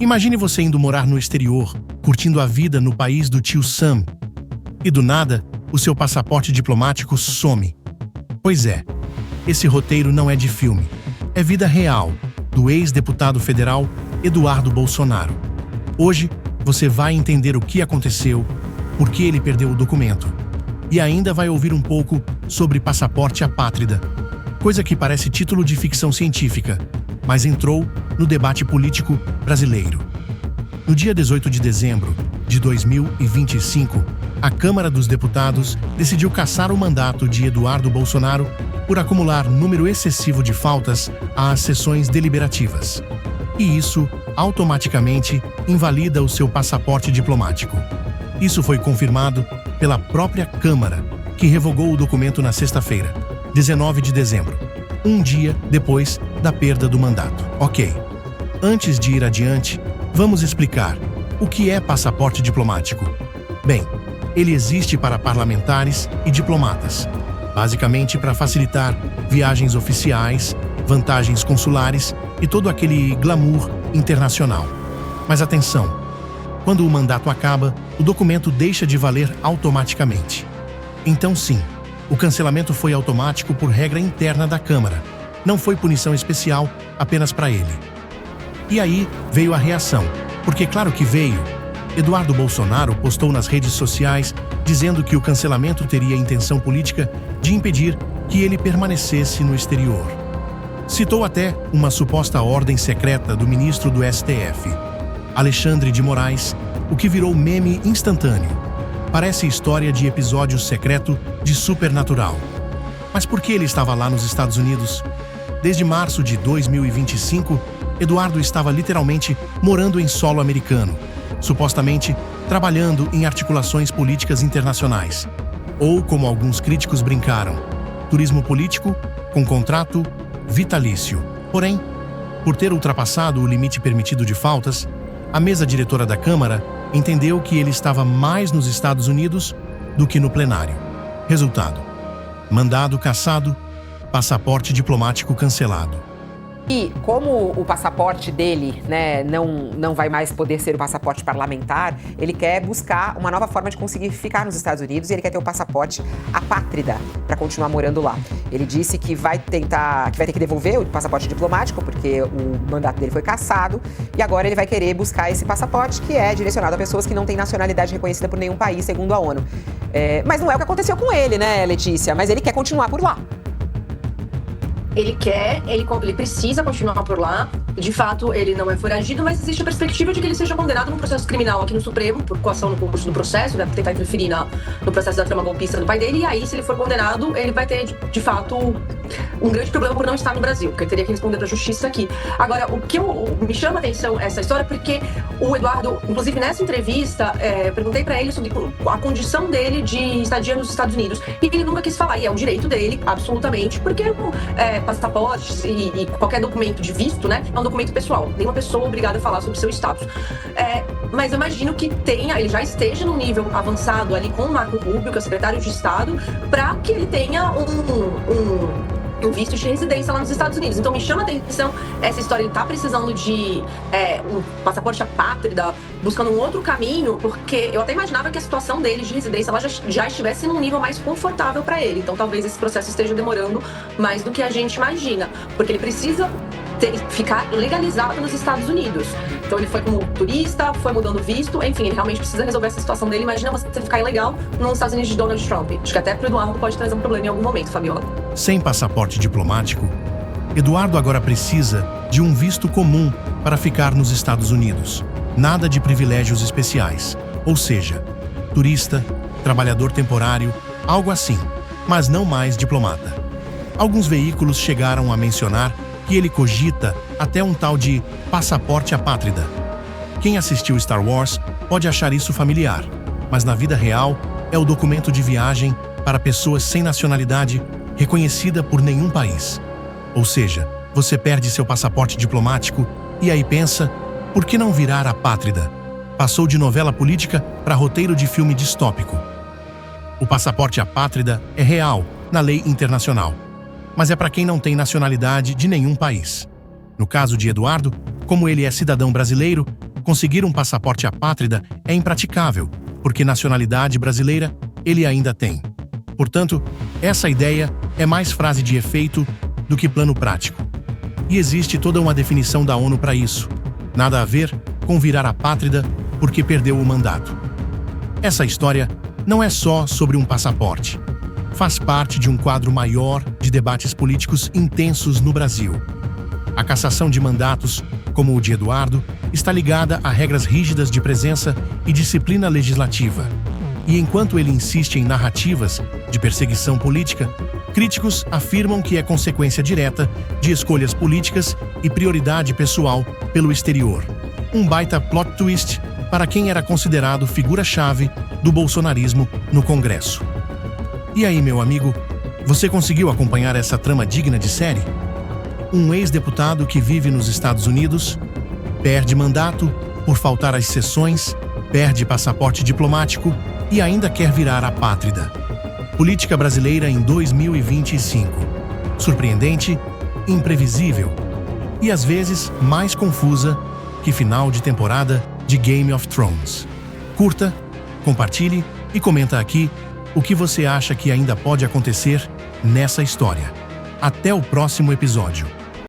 Imagine você indo morar no exterior, curtindo a vida no país do tio Sam. E do nada, o seu passaporte diplomático some. Pois é, esse roteiro não é de filme. É vida real, do ex-deputado federal Eduardo Bolsonaro. Hoje, você vai entender o que aconteceu, por que ele perdeu o documento. E ainda vai ouvir um pouco sobre passaporte apátrida, coisa que parece título de ficção científica, mas entrou no debate político brasileiro. No dia 18 de dezembro de 2025, a Câmara dos Deputados decidiu cassar o mandato de Eduardo Bolsonaro por acumular número excessivo de faltas às sessões deliberativas. E isso, automaticamente, invalida o seu passaporte diplomático. Isso foi confirmado pela própria Câmara, que revogou o documento na sexta-feira, 19 de dezembro, um dia depois da perda do mandato. Ok. Antes de ir adiante, vamos explicar o que é passaporte diplomático. Bem, ele existe para parlamentares e diplomatas, basicamente para facilitar viagens oficiais, vantagens consulares e todo aquele glamour internacional. Mas atenção, quando o mandato acaba, o documento deixa de valer automaticamente. Então sim, o cancelamento foi automático por regra interna da Câmara. Não foi punição especial apenas para ele. E aí veio a reação, porque claro que veio. Eduardo Bolsonaro postou nas redes sociais dizendo que o cancelamento teria intenção política de impedir que ele permanecesse no exterior. Citou até uma suposta ordem secreta do ministro do STF, Alexandre de Moraes, o que virou meme instantâneo. Parece história de episódio secreto de Supernatural. Mas por que ele estava lá nos Estados Unidos? Desde março de 2025, Eduardo estava literalmente morando em solo americano, supostamente trabalhando em articulações políticas internacionais. Ou, como alguns críticos brincaram, turismo político com contrato vitalício. Porém, por ter ultrapassado o limite permitido de faltas, a mesa diretora da Câmara entendeu que ele estava mais nos Estados Unidos do que no plenário. Resultado: mandado cassado, passaporte diplomático cancelado. E como o passaporte dele, não vai mais poder ser o passaporte parlamentar, ele quer buscar uma nova forma de conseguir ficar nos Estados Unidos e ele quer ter o passaporte apátrida para continuar morando lá. Ele disse que vai ter que devolver o passaporte diplomático porque o mandato dele foi cassado e agora ele vai querer buscar esse passaporte que é direcionado a pessoas que não têm nacionalidade reconhecida por nenhum país, segundo a ONU. Mas não é o que aconteceu com ele, né, Letícia? Mas ele quer continuar por lá. Ele precisa continuar por lá. De fato, ele não é foragido, mas existe a perspectiva de que ele seja condenado num processo criminal aqui no Supremo, por coação no concurso do processo, vai tentar interferir no processo da trama golpista do pai dele, e aí, se ele for condenado, ele vai ter, de fato, um grande problema por não estar no Brasil, porque ele teria que responder pra justiça aqui. Agora, o que me chama a atenção essa história, porque o Eduardo, inclusive nessa entrevista, perguntei pra ele sobre a condição dele de estadia nos Estados Unidos, e ele nunca quis falar, e é um direito dele, absolutamente, porque passaportes e qualquer documento de visto, né, é um documento pessoal. Nenhuma pessoa é obrigada a falar sobre seu status. Mas eu imagino que ele já esteja num nível avançado ali com o Marco Rubio, que é o secretário de Estado, para que ele tenha um visto de residência lá nos Estados Unidos. Então me chama a atenção essa história, ele tá precisando de um passaporte apátrida, buscando um outro caminho, porque eu até imaginava que a situação dele de residência lá já estivesse num nível mais confortável para ele. Então talvez esse processo esteja demorando mais do que a gente imagina, porque ele precisa ficar legalizado nos Estados Unidos. Então ele foi como turista, foi mudando visto, enfim, ele realmente precisa resolver essa situação dele. Imagina você ficar ilegal nos Estados Unidos de Donald Trump. Acho que até pro Eduardo pode trazer um problema em algum momento, Fabiola. Sem passaporte diplomático, Eduardo agora precisa de um visto comum para ficar nos Estados Unidos. Nada de privilégios especiais, ou seja, turista, trabalhador temporário, algo assim, mas não mais diplomata. Alguns veículos chegaram a mencionar que ele cogita até um tal de passaporte apátrida. Quem assistiu Star Wars pode achar isso familiar, mas na vida real é o documento de viagem para pessoas sem nacionalidade reconhecida por nenhum país. Ou seja, você perde seu passaporte diplomático e aí pensa, por que não virar apátrida? Passou de novela política para roteiro de filme distópico. O passaporte apátrida é real na lei internacional, mas é para quem não tem nacionalidade de nenhum país. No caso de Eduardo, como ele é cidadão brasileiro, conseguir um passaporte apátrida é impraticável, porque nacionalidade brasileira ele ainda tem. Portanto, essa ideia é mais frase de efeito do que plano prático. E existe toda uma definição da ONU para isso. Nada a ver com virar apátrida porque perdeu o mandato. Essa história não é só sobre um passaporte. Faz parte de um quadro maior de debates políticos intensos no Brasil. A cassação de mandatos, como o de Eduardo, está ligada a regras rígidas de presença e disciplina legislativa. E enquanto ele insiste em narrativas de perseguição política, críticos afirmam que é consequência direta de escolhas políticas e prioridade pessoal pelo exterior. Um baita plot twist para quem era considerado figura-chave do bolsonarismo no Congresso. E aí, meu amigo, você conseguiu acompanhar essa trama digna de série? Um ex-deputado que vive nos Estados Unidos perde mandato por faltar às sessões, perde passaporte diplomático e ainda quer virar apátrida. Política brasileira em 2025. Surpreendente, imprevisível e às vezes mais confusa que final de temporada de Game of Thrones. Curta, compartilhe e comenta aqui o que você acha que ainda pode acontecer nessa história. Até o próximo episódio.